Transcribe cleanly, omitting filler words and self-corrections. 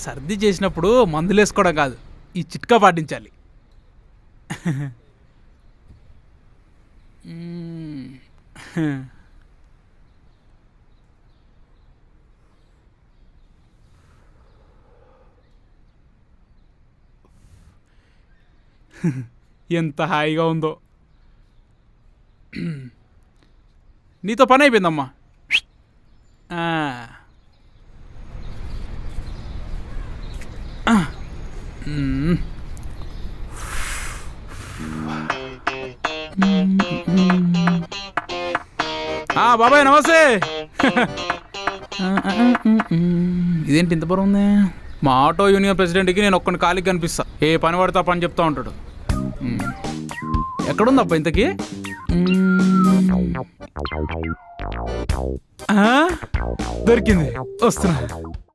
సర్ది చేసినప్పుడు మందులు వేసుకోవడం కాదు, ఈ చిట్కా పాటించాలి. ఎంత హాయిగా ఉందో. నీతో పని అయిపోయిందమ్మా. బాబాయ్ నమస్తే. ఇదేంటి ఇంత బరువు ఉంది? మా ఆటో యూనియన్ ప్రెసిడెంట్కి నేను ఒక్కని ఖాళీకి కనిపిస్తా. ఏ పని పడతా పని చెప్తా ఉంటాడు. ఎక్కడుందబ్బా ఇంతకీ? దొరికింది, వస్తున్నా.